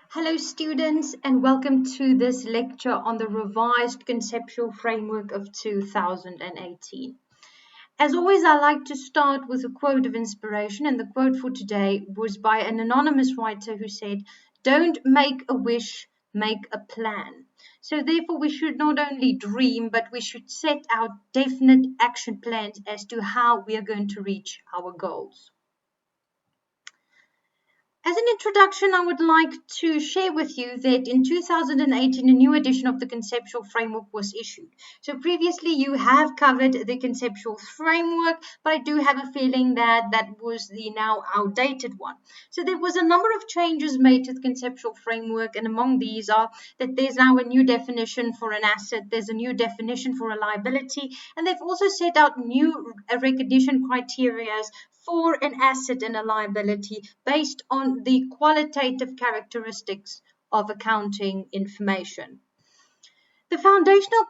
Hello students and welcome to this lecture on the revised conceptual framework of 2018. As always, I like to start with a quote of inspiration, and the quote for today was by an anonymous writer who said, "Don't make a wish, make a plan." So therefore we should not only dream, but we should set out definite action plans as to how we are going to reach our goals. As an introduction, I would like to share with you that in 2018, a new edition of the Conceptual Framework was issued. So previously you have covered the Conceptual Framework, but I do have a feeling that that was the now outdated one. So there was a number of changes made to the Conceptual Framework, and among these are that there's now a new definition for an asset, there's a new definition for a liability, and they've also set out new recognition criteria for an asset and a liability based on the qualitative characteristics of accounting information. The foundational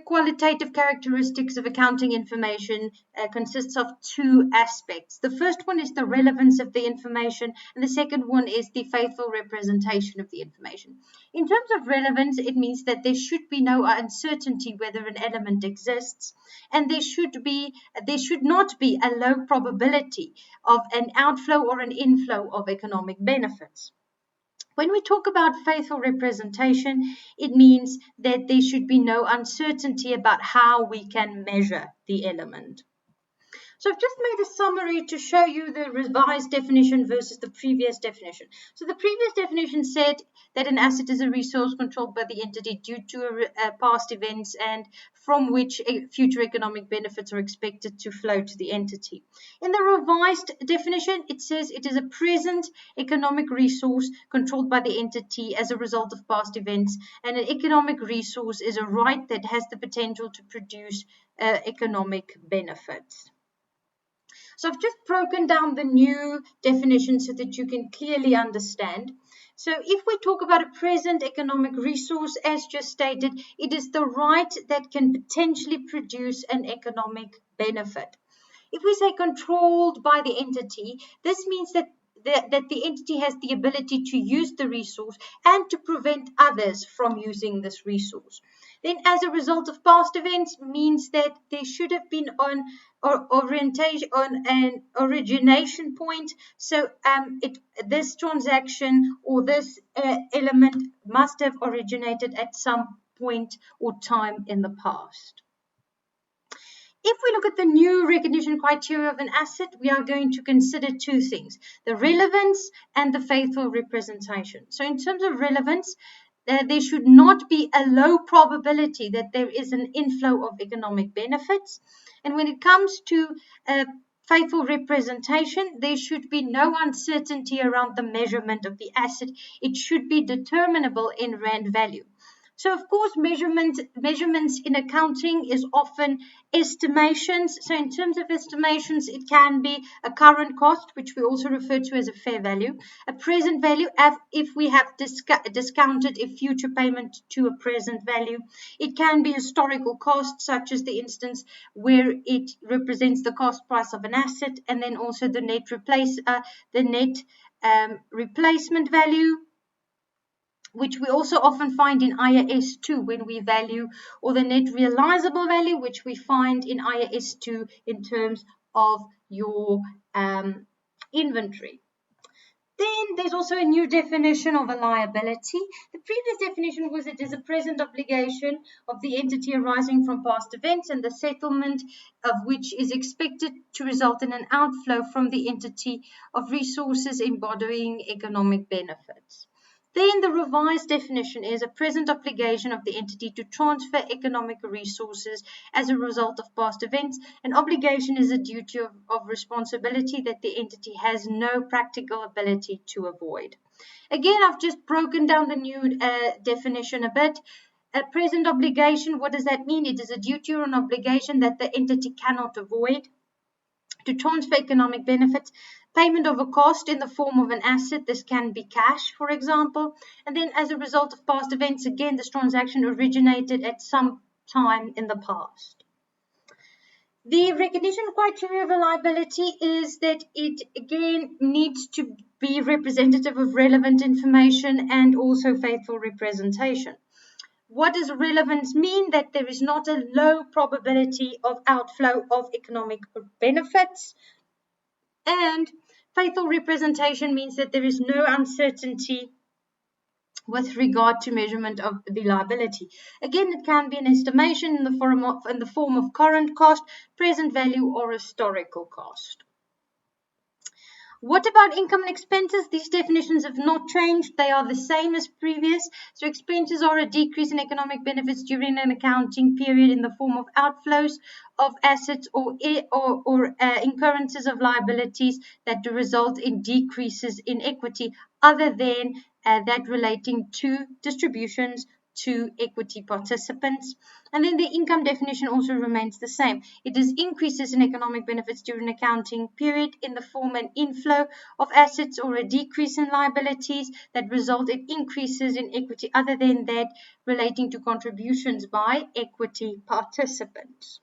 qualitative characteristics of accounting information consists of two aspects. The first one is the relevance of the information, and the second one is the faithful representation of the information. In terms of relevance, it means that there should be no uncertainty whether an element exists, and there should not be a low probability of an outflow or an inflow of economic benefits. When we talk about faithful representation, it means that there should be no uncertainty about how we can measure the element. So I've just made a summary to show you the revised definition versus the previous definition. So the previous definition said that an asset is a resource controlled by the entity due to past events and from which future economic benefits are expected to flow to the entity. In the revised definition, it says it is a present economic resource controlled by the entity as a result of past events, and an economic resource is a right that has the potential to produce economic benefits. So I've just broken down the new definition so that you can clearly understand. So if we talk about a present economic resource, as just stated, it is the right that can potentially produce an economic benefit. If we say controlled by the entity, this means that the entity has the ability to use the resource and to prevent others from using this resource. Then as a result of past events means that there should have been on an origination point. So this transaction or this element must have originated at some point or time in the past. If we look at the new recognition criteria of an asset, we are going to consider two things: the relevance and the faithful representation. So in terms of relevance, there should not be a low probability that there is an inflow of economic benefits. And when it comes to faithful representation, there should be no uncertainty around the measurement of the asset. It should be determinable in rand value. So of course, measurements in accounting is often estimations. So in terms of estimations, it can be a current cost, which we also refer to as a fair value, a present value if we have discounted a future payment to a present value. It can be historical cost, such as the instance where it represents the cost price of an asset, and then also the net replacement value, which we also often find in IAS 2 when we value, or the net realizable value, which we find in IAS 2 in terms of your inventory. Then there's also a new definition of a liability. The previous definition was it is a present obligation of the entity arising from past events and the settlement of which is expected to result in an outflow from the entity of resources embodying economic benefits. Then the revised definition is a present obligation of the entity to transfer economic resources as a result of past events. An obligation is a duty of responsibility that the entity has no practical ability to avoid. Again, I've just broken down the new definition a bit. A present obligation, what does that mean? It is a duty or an obligation that the entity cannot avoid. To transfer economic benefits, payment of a cost in the form of an asset, this can be cash, for example, and then as a result of past events, again, this transaction originated at some time in the past. The recognition criteria of a liability is that it again needs to be representative of relevant information and also faithful representation. What does relevance mean? That there is not a low probability of outflow of economic benefits. And faithful representation means that there is no uncertainty with regard to measurement of the liability. Again, it can be an estimation in the form of current cost, present value, or historical cost. What about income and expenses? These definitions have not changed. They are the same as previous. So expenses are a decrease in economic benefits during an accounting period in the form of outflows of assets or incurrences of liabilities that do result in decreases in equity other than that relating to distributions to equity participants. And then the income definition also remains the same. It is increases in economic benefits during an accounting period in the form an inflow of assets or a decrease in liabilities that result in increases in equity other than that relating to contributions by equity participants.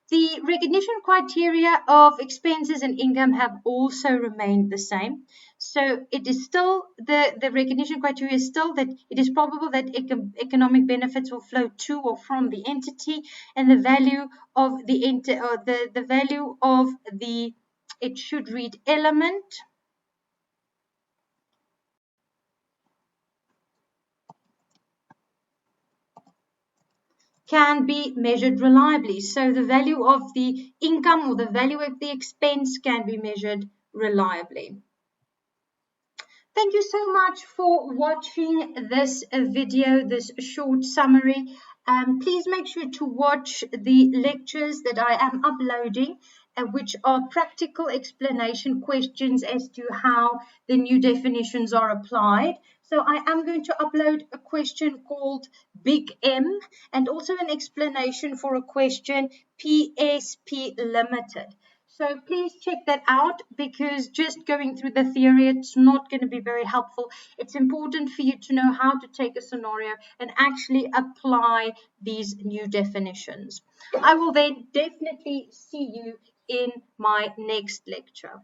The recognition criteria of expenses and income have also remained the same. So it is still, the recognition criteria is still that it is probable that economic benefits will flow to or from the entity, and the value of the value of the, it should read element, can be measured reliably. So the value of the income or the value of the expense can be measured reliably. Thank you so much for watching this video, this short summary. Please make sure to watch the lectures that I am uploading, which are practical explanation questions as to how the new definitions are applied. So I am going to upload a question called Big M and also an explanation for a question PSP Limited. So please check that out, because just going through the theory, it's not going to be very helpful. It's important for you to know how to take a scenario and actually apply these new definitions. I will then definitely see you in my next lecture.